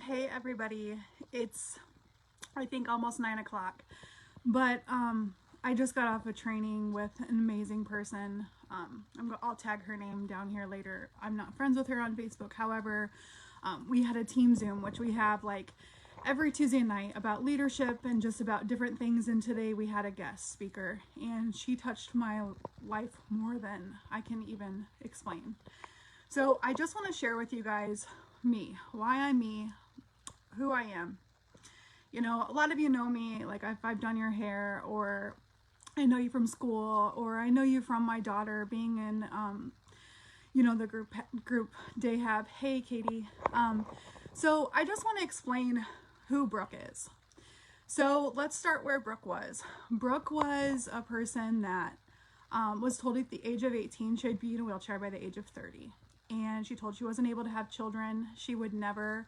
Hey everybody, it's I think almost 9 o'clock, but I just got off a training with an amazing person. I'll tag her name down here later. I'm not friends with her on Facebook. However, we had a team Zoom, which we have like every Tuesday night, about leadership and just about different things. And today we had a guest speaker, and she touched my life more than I can even explain. So I just want to share with you guys me, why I'm me, who I am. You know, a lot of you know me, like if I've done your hair, or I know you from school, or I know you from my daughter being in, the group they have. Hey, Katie. So I just want to explain who Brooke is. So let's start where Brooke was. Brooke was a person that was told at the age of 18 she'd be in a wheelchair by the age of 30. And she told she wasn't able to have children. She would never,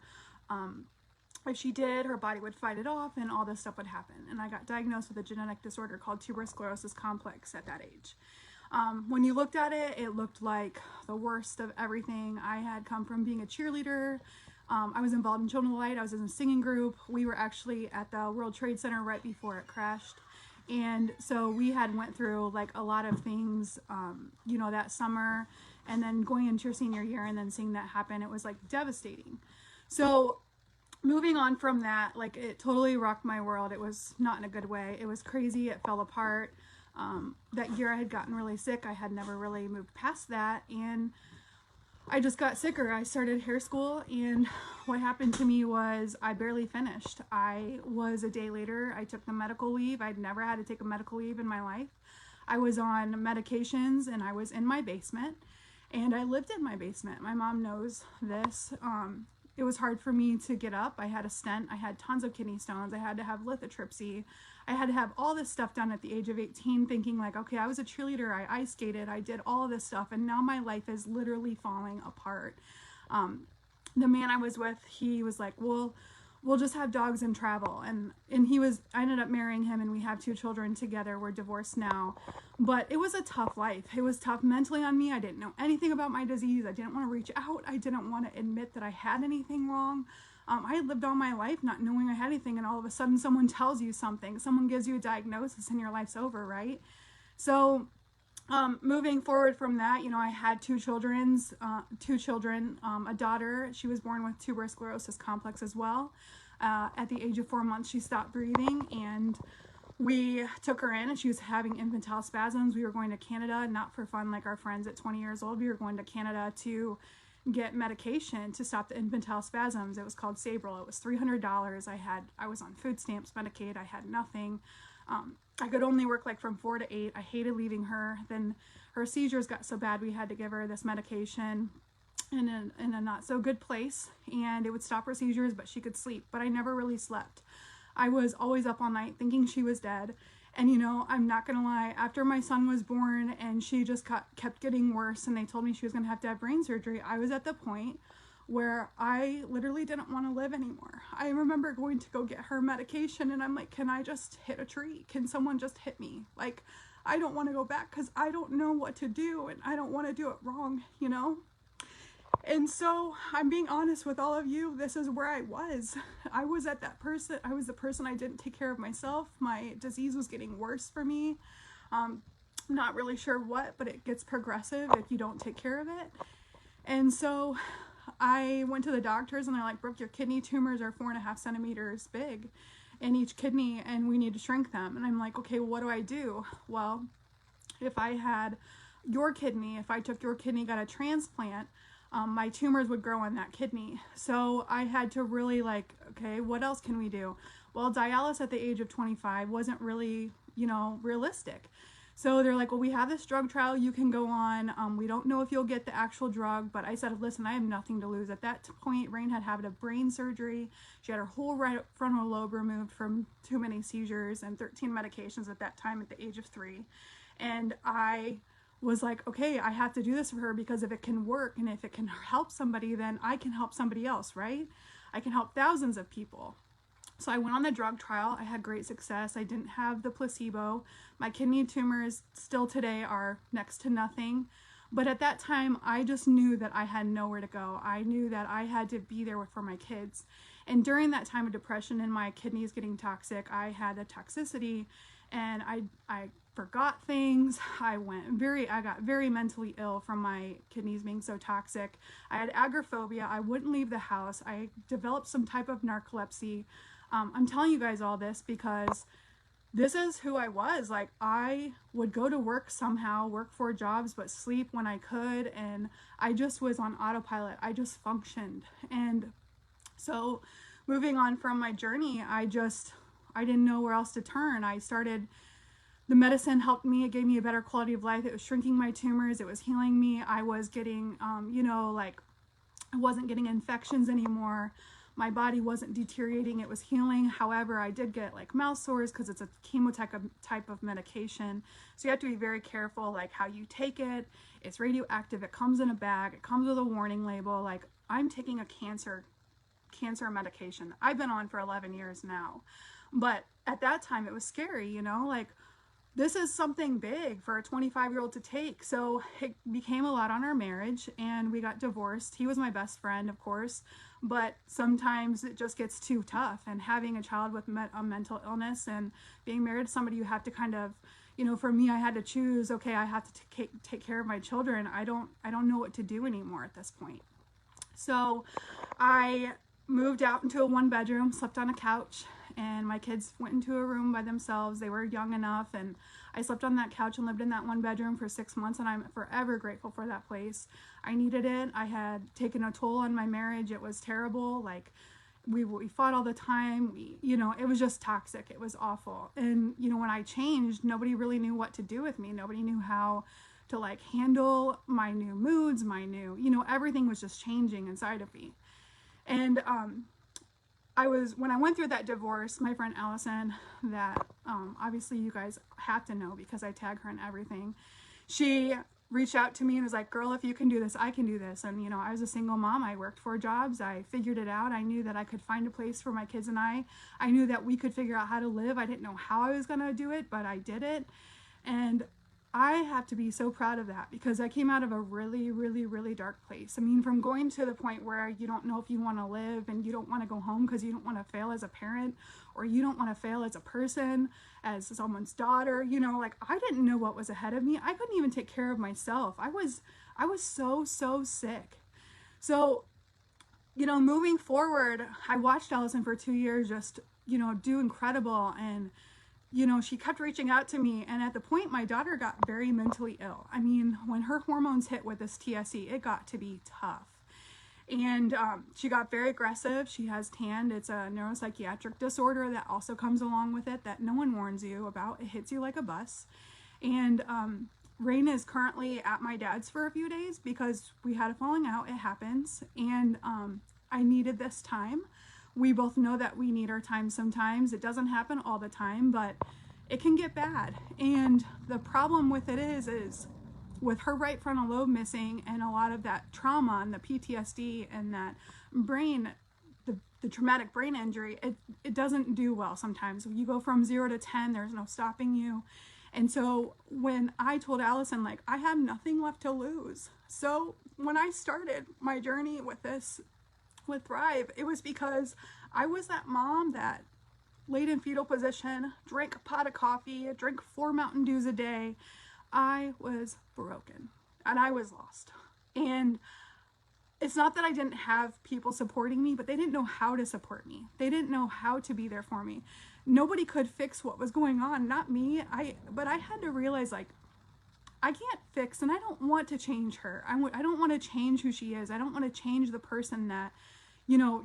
if she did, her body would fight it off and all this stuff would happen. And I got diagnosed with a genetic disorder called tuberous sclerosis complex at that age. When you looked at it, it looked like the worst of everything. I had come from being a cheerleader. I was involved in Children of Light. I was in a singing group. We were actually at the World Trade Center right before it crashed. And so we had went through like a lot of things, that summer, and then going into your senior year and then seeing that happen, it was like devastating. So moving on from that, like it totally rocked my world. It was not in a good way. It was crazy. It fell apart. That year I had gotten really sick. I had never really moved past that. And I just got sicker. I started hair school, and what happened to me was I barely finished. I was a day later. I took the medical leave. I'd never had to take a medical leave in my life. I was on medications, and I was in my basement, and I lived in my basement. My mom knows this. It was hard for me to get up. I had a stent. I had tons of kidney stones. I had to have lithotripsy. I had to have all this stuff done at the age of 18, thinking like, okay, I was a cheerleader. I ice skated. I did all of this stuff. And now my life is literally falling apart. The man I was with, he was like, well, we'll just have dogs and travel. And I ended up marrying him, and we have 2 children together. We're divorced now. But it was a tough life. It was tough mentally on me. I didn't know anything about my disease. I didn't want to reach out. I didn't want to admit that I had anything wrong. I had lived all my life not knowing I had anything, and all of a sudden someone tells you something. Someone gives you a diagnosis, and your life's over, right? So moving forward from that, I had 2 children, a daughter. She was born with tuberous sclerosis complex as well. At the age of 4 months, she stopped breathing, and we took her in, and she was having infantile spasms. We were going to Canada, not for fun like our friends at 20 years old. We were going to Canada to get medication to stop the infantile spasms. It was called Sabril. It was $300. I was on food stamps, Medicaid. I had nothing. I could only work like from 4 to 8. I hated leaving her. Then her seizures got so bad we had to give her this medication in a not so good place, and it would stop her seizures, but she could sleep. But I never really slept. I was always up all night thinking she was dead. And I'm not gonna lie, after my son was born and she just kept getting worse, and they told me she was gonna have to have brain surgery, I was at the point where I literally didn't want to live anymore. I remember going to go get her medication, and I'm like, can I just hit a tree? Can someone just hit me? Like, I don't want to go back because I don't know what to do, and I don't want to do it wrong, And so I'm being honest with all of you. This is where I was. I was the person. I didn't take care of myself. My disease was getting worse for me. Not really sure what, but it gets progressive if you don't take care of it. And so I went to the doctors, and they're like, Brooke, your kidney tumors are 4.5 centimeters big in each kidney, and we need to shrink them. And I'm like, okay, what do I do? Well, if I had your kidney, if I took your kidney, got a transplant, my tumors would grow on that kidney. So I had to really like, okay, what else can we do? Well, dialysis at the age of 25 wasn't really, realistic. So they're like, well, we have this drug trial you can go on. We don't know if you'll get the actual drug, but I said, listen, I have nothing to lose. At that point, Rain had had a brain surgery. She had her whole right frontal lobe removed from too many seizures and 13 medications at that time at the age of 3. And I was like, okay, I have to do this for her, because if it can work and if it can help somebody, then I can help somebody else, right? I can help thousands of people. So I went on the drug trial. I had great success. I didn't have the placebo. My kidney tumors still today are next to nothing. But at that time, I just knew that I had nowhere to go. I knew that I had to be there for my kids. And during that time of depression and my kidneys getting toxic, I had a toxicity, and I forgot things. I got very mentally ill from my kidneys being so toxic. I had agoraphobia. I wouldn't leave the house. I developed some type of narcolepsy. I'm telling you guys all this because this is who I was. Like, I would go to work somehow, work 4 jobs, but sleep when I could. And I just was on autopilot. I just functioned. And so moving on from my journey, I didn't know where else to turn. The medicine helped me. It gave me a better quality of life. It was shrinking my tumors. It was healing me. I was getting, I wasn't getting infections anymore. My body wasn't deteriorating. It was healing. However, I did get like mouth sores because it's a type of medication. So you have to be very careful, like how you take it. It's radioactive. It comes in a bag. It comes with a warning label. Like, I'm taking a cancer medication I've been on for 11 years now. But at that time, it was scary, like, this is something big for a 25-year-old to take. So it became a lot on our marriage, and we got divorced. He was my best friend, of course, but sometimes it just gets too tough. And having a child with a mental illness and being married to somebody, you have to kind of, for me, I had to choose, okay, I have to take care of my children. I don't know what to do anymore at this point. So I moved out into a 1-bedroom, slept on a couch, and my kids went into a room by themselves. They were young enough, and I slept on that couch and lived in that 1-bedroom for 6 months, and I'm forever grateful for that place. I needed it. I had taken a toll on my marriage. It was terrible. Like, we fought all the time. It was just toxic. It was awful. And, when I changed, nobody really knew what to do with me. Nobody knew how to, like, handle my new moods, everything was just changing inside of me. And, when I went through that divorce, my friend Allison, that obviously you guys have to know because I tag her in everything, she reached out to me and was like, girl, if you can do this, I can do this. And, I was a single mom. I worked 4 jobs. I figured it out. I knew that I could find a place for my kids and I knew that we could figure out how to live. I didn't know how I was going to do it, but I did it. And I have to be so proud of that because I came out of a really, really, really dark place. I mean, from going to the point where you don't know if you want to live and you don't want to go home because you don't want to fail as a parent or you don't want to fail as a person, as someone's daughter, like, I didn't know what was ahead of me. I couldn't even take care of myself. I was so sick. So, moving forward, I watched Allison for 2 years just, do incredible. And she kept reaching out to me, and at the point my daughter got very mentally ill. I mean, when her hormones hit with this TSC, it got to be tough. And she got very aggressive. She has TAND. It's a neuropsychiatric disorder that also comes along with it that no one warns you about. It hits you like a bus. And Rain is currently at my dad's for a few days because we had a falling out. It happens. And I needed this time. We both know that we need our time sometimes. It doesn't happen all the time, but it can get bad. And the problem with it is with her right frontal lobe missing and a lot of that trauma and the PTSD and that brain, the traumatic brain injury, it doesn't do well sometimes. When you go from 0 to 10, there's no stopping you. And so when I told Allison, like, I have nothing left to lose. So when I started my journey with this, with Thrive, it was because I was that mom that laid in fetal position, drank a pot of coffee, drank 4 Mountain Dews a day. I was broken and I was lost. And it's not that I didn't have people supporting me, but they didn't know how to support me. They didn't know how to be there for me. Nobody could fix what was going on, not me. But I had to realize, like, I can't fix, and I don't want to change her. I don't want to change who she is. I don't want to change the person that,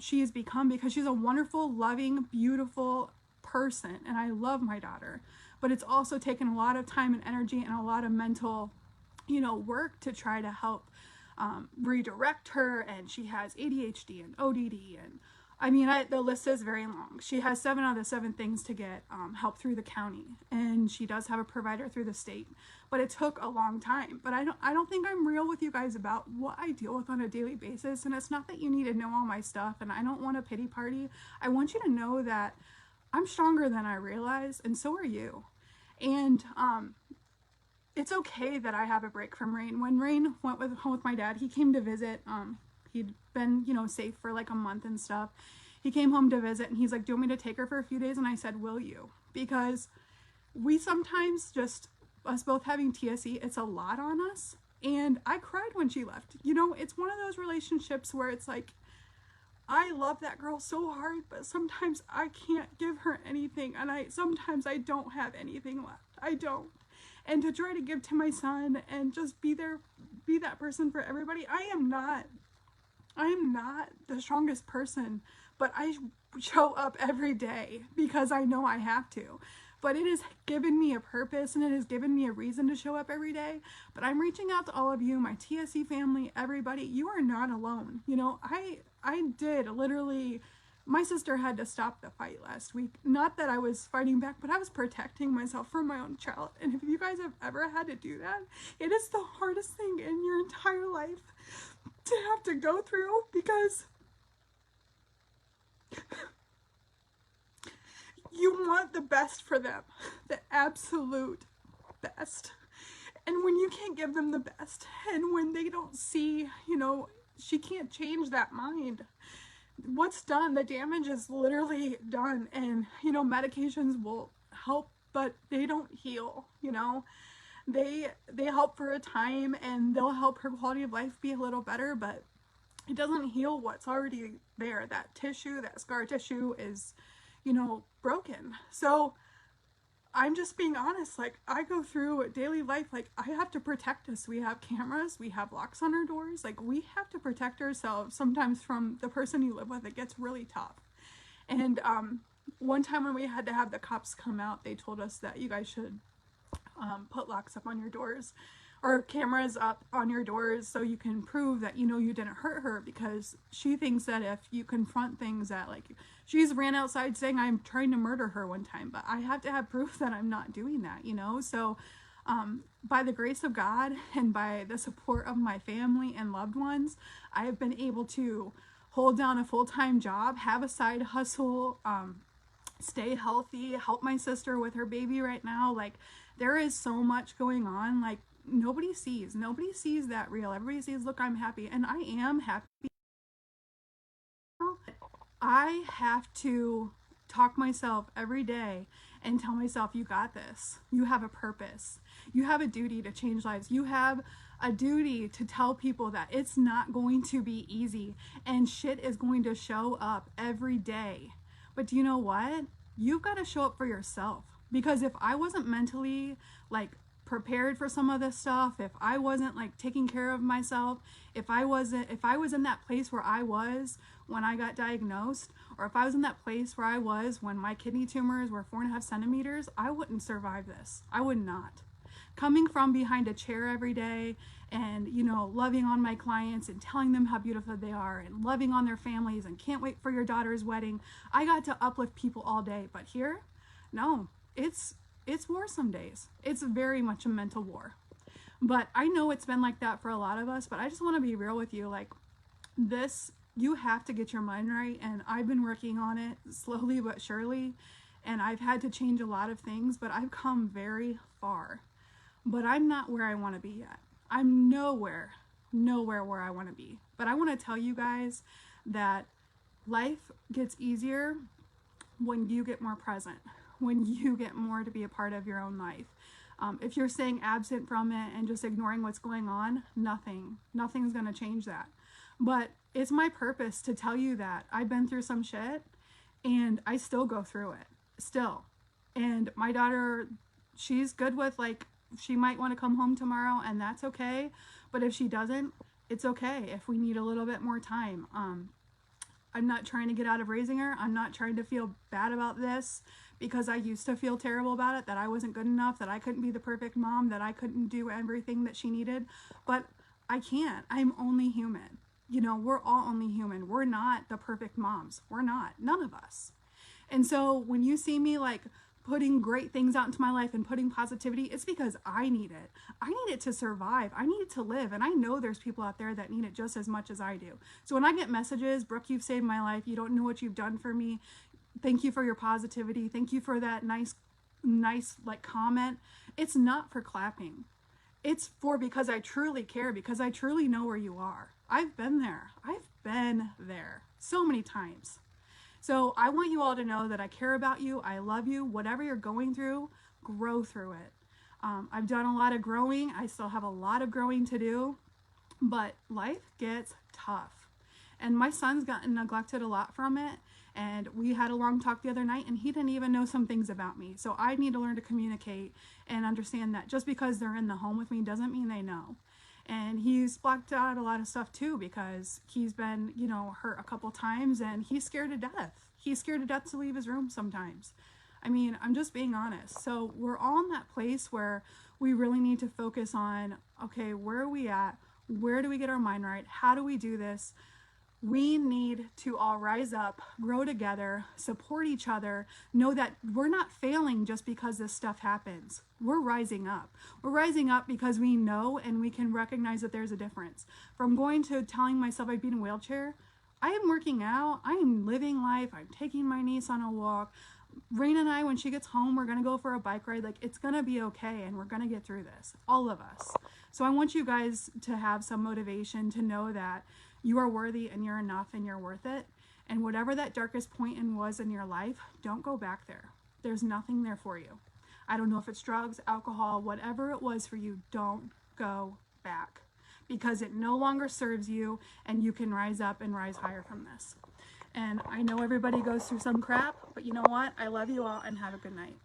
she has become, because she's a wonderful, loving, beautiful person, and I love my daughter. But it's also taken a lot of time and energy and a lot of mental, work to try to help redirect her. And she has ADHD and ODD, and I mean, the list is very long. She has 7 out of the 7 things to get help through the county, and she does have a provider through the state. But it took a long time. But I don't think I'm real with you guys about what I deal with on a daily basis. And it's not that you need to know all my stuff, and I don't want a pity party. I want you to know that I'm stronger than I realize, and so are you. And it's okay that I have a break from Rain. When Rain went home with my dad, he came to visit. He'd been, safe for like a month and stuff. He came home to visit and he's like, do you want me to take her for a few days? And I said, will you? Because we sometimes just, us both having TSC, it's a lot on us. And I cried when she left. It's one of those relationships where it's like, I love that girl so hard, but sometimes I can't give her anything. And sometimes I don't have anything left. I don't. And to try to give to my son and just be there, be that person for everybody. I am not the strongest person, but I show up every day because I know I have to. But it has given me a purpose and it has given me a reason to show up every day. But I'm reaching out to all of you, my TSC family, everybody. You are not alone. I did literally, my sister had to stop the fight last week. Not that I was fighting back, but I was protecting myself from my own child. And if you guys have ever had to do that, it is the hardest thing in your entire life to have to go through, because you want the best for them, the absolute best. And when you can't give them the best, and when they don't see, she can't change that mind. What's done, the damage is literally done. And, medications will help, but they don't heal, They help for a time and they'll help her quality of life be a little better, but it doesn't heal what's already there. That tissue, that scar tissue is, broken. So I'm just being honest. Like, I go through daily life, like, I have to protect us. We have cameras, we have locks on our doors. Like, we have to protect ourselves sometimes from the person you live with. It gets really tough. And one time when we had to have the cops come out, they told us that you guys should put locks up on your doors or cameras up on your doors so you can prove that you didn't hurt her, because she thinks that if you confront things that, like, she's ran outside saying I'm trying to murder her one time, but I have to have proof that I'm not doing that, so by the grace of God and by the support of my family and loved ones, I have been able to hold down a full-time job, have a side hustle, stay healthy, help my sister with her baby right now. Like, there is so much going on. Like, nobody sees that real. Everybody sees, look, I'm happy, and I am happy. I have to talk myself every day and tell myself, you got this. You have a purpose. You have a duty to change lives. You have a duty to tell people that it's not going to be easy and shit is going to show up every day. But do you know what? You've got to show up for yourself. Because if I wasn't mentally, like, prepared for some of this stuff, if I wasn't, like, taking care of myself, if I was in that place where I was when I got diagnosed, or if I was in that place where I was when my kidney tumors were 4.5 centimeters, I wouldn't survive this. I would not. Coming from behind a chair every day and, loving on my clients and telling them how beautiful they are and loving on their families and can't wait for your daughter's wedding, I got to uplift people all day. But here, no, it's war some days. It's very much a mental war. But I know it's been like that for a lot of us, but I just want to be real with you. Like, this, you have to get your mind right, and I've been working on it slowly but surely, and I've had to change a lot of things, but I've come very far. But I'm not where I want to be yet. I'm nowhere where I want to be. But I want to tell you guys that life gets easier when you get more present, when you get more to be a part of your own life. If you're staying absent from it and just ignoring what's going on, nothing's going to change that. But it's my purpose to tell you that I've been through some shit and I still go through it, still. And my daughter, she's good with, like, she might want to come home tomorrow, and that's okay. But if she doesn't, it's okay if we need a little bit more time. I'm not trying to get out of raising her. I'm not trying to feel bad about this, because I used to feel terrible about it, that I wasn't good enough, that I couldn't be the perfect mom, that I couldn't do everything that she needed. But I can't. I'm only human. We're all only human. We're not the perfect moms. We're not. None of us. And so when you see me, like, putting great things out into my life and putting positivity, it's because I need it. I need it to survive. I need it to live. And I know there's people out there that need it just as much as I do. So when I get messages, Brooke, you've saved my life. You don't know what you've done for me. Thank you for your positivity. Thank you for that nice like comment. It's not for clapping. It's for because I truly care, because I truly know where you are. I've been there. I've been there so many times. So I want you all to know that I care about you. I love you. Whatever you're going through, grow through it. I've done a lot of growing. I still have a lot of growing to do, but life gets tough. And my son's gotten neglected a lot from it. And we had a long talk the other night, and he didn't even know some things about me. So I need to learn to communicate and understand that just because they're in the home with me doesn't mean they know. And he's blocked out a lot of stuff too, because he's been, hurt a couple times, and he's scared to death. He's scared to death to leave his room sometimes. I mean, I'm just being honest. So we're all in that place where we really need to focus on, okay, where are we at? Where do we get our mind right? How do we do this? We need to all rise up, grow together, support each other, know that we're not failing just because this stuff happens. We're rising up. We're rising up because we know and we can recognize that there's a difference. From going to telling myself I'd be in a wheelchair, I am working out, I am living life, I'm taking my niece on a walk. Rain and I, when she gets home, we're gonna go for a bike ride. Like, it's gonna be okay, and we're gonna get through this, all of us. So I want you guys to have some motivation to know that you are worthy and you're enough and you're worth it. And whatever that darkest point was in your life, don't go back there. There's nothing there for you. I don't know if it's drugs, alcohol, whatever it was for you, don't go back, because it no longer serves you, and you can rise up and rise higher from this. And I know everybody goes through some crap, but you know what? I love you all, and have a good night.